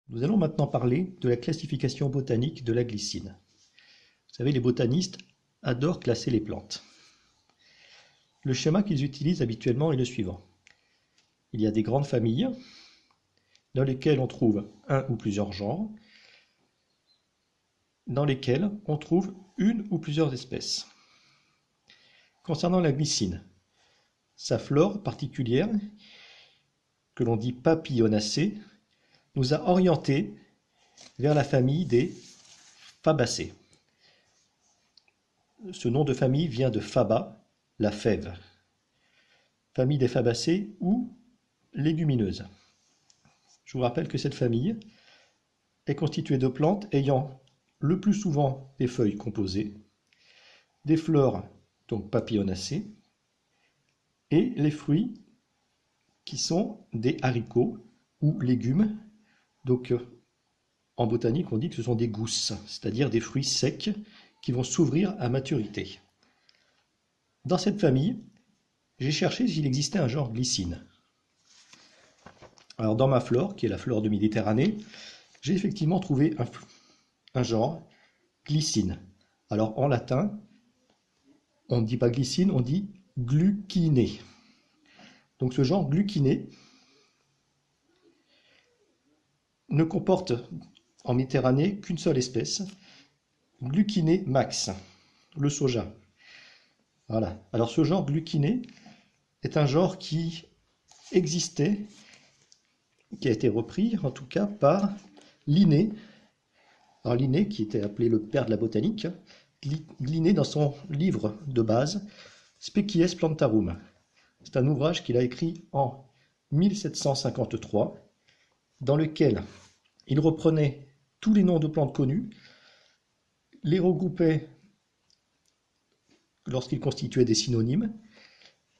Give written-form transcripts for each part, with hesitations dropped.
Nous allons maintenant parler de la classification botanique de la glycine. Vous savez, les botanistes adorent classer les plantes. Le schéma qu'ils utilisent habituellement est le suivant. Il y a des grandes familles dans lesquelles on trouve un ou plusieurs genres, dans lesquelles on trouve une ou plusieurs espèces. Concernant la glycine, sa flore particulière, que l'on dit papillonacée, nous a orientés vers la famille des Fabacées. Ce nom de famille vient de Faba, la fève. Famille des Fabacées ou légumineuses. Je vous rappelle que cette famille est constituée de plantes ayant le plus souvent des feuilles composées, des fleurs donc papillonacées, et les fruits qui sont des haricots ou légumes. Donc en botanique on dit que ce sont des gousses, c'est-à-dire des fruits secs qui vont s'ouvrir à maturité. Dans cette famille, j'ai cherché s'il existait un genre glycine. Alors dans ma flore, qui est la flore de Méditerranée, j'ai effectivement trouvé un genre glycine. Alors en latin, on ne dit pas glycine, on dit gluciné. Donc ce genre gluciné ne comporte en Méditerranée qu'une seule espèce, Gluciné max, le soja. Voilà. Alors ce genre gluciné est un genre qui existait, qui a été repris en tout cas par Linné. Alors Linné, qui était appelé le père de la botanique, Linné dans son livre de base, Species Plantarum. C'est un ouvrage qu'il a écrit en 1753, dans lequel il reprenait tous les noms de plantes connues, les regroupait lorsqu'il constituait des synonymes,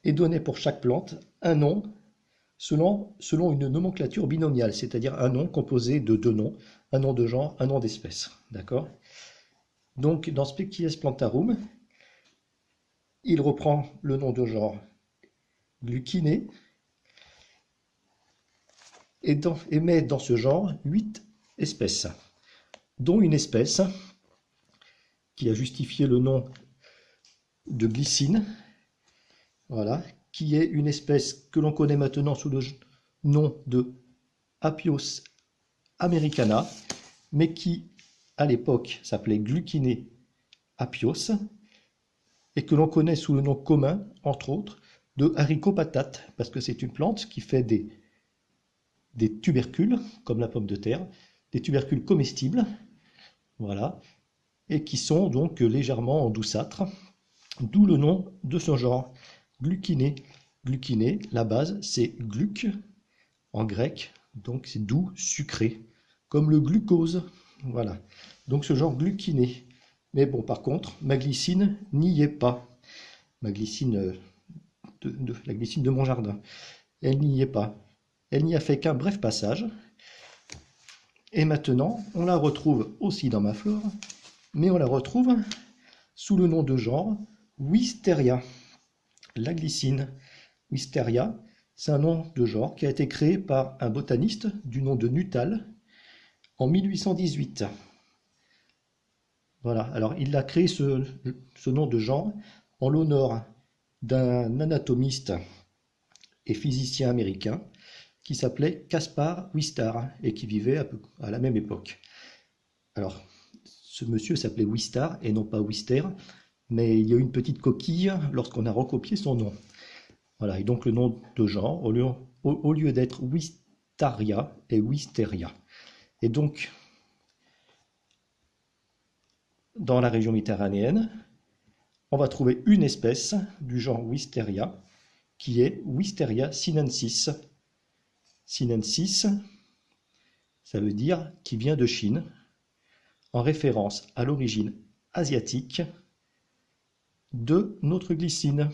et donnait pour chaque plante un nom selon une nomenclature binomiale, c'est-à-dire un nom composé de deux noms, un nom de genre, un nom d'espèce. D'accord ? Donc dans Species Plantarum, il reprend le nom de genre Gluciné, et met dans ce genre 8 espèces, dont une espèce qui a justifié le nom de glycine, voilà, qui est une espèce que l'on connaît maintenant sous le nom de Apios americana, mais qui à l'époque s'appelait Gluciné apios, et que l'on connaît sous le nom commun, entre autres, de haricot patate, parce que c'est une plante qui fait des tubercules, comme la pomme de terre, des tubercules comestibles, voilà, et qui sont donc légèrement douceâtres, d'où le nom de ce genre, gluciné. Gluciné, la base, c'est gluc, en grec, donc c'est doux, sucré, comme le glucose, voilà. Donc ce genre gluciné. Mais bon, par contre, ma glycine n'y est pas. Ma glycine, la glycine de mon jardin, elle n'y est pas. Elle n'y a fait qu'un bref passage. Et maintenant, on la retrouve aussi dans ma flore, mais on la retrouve sous le nom de genre Wisteria. La glycine Wisteria, c'est un nom de genre qui a été créé par un botaniste du nom de Nuttall en 1818. Voilà, alors il a créé ce nom de genre en l'honneur d'un anatomiste et physicien américain qui s'appelait Caspar Wistar et qui vivait à la même époque. Alors, ce monsieur s'appelait Wistar et non pas Wister, mais il y a eu une petite coquille lorsqu'on a recopié son nom. Voilà, et donc le nom de genre, au lieu d'être Wistaria, est Wisteria. Et donc, dans la région méditerranéenne, on va trouver une espèce du genre Wisteria, qui est Wisteria sinensis. Sinensis, ça veut dire qui vient de Chine, en référence à l'origine asiatique de notre glycine.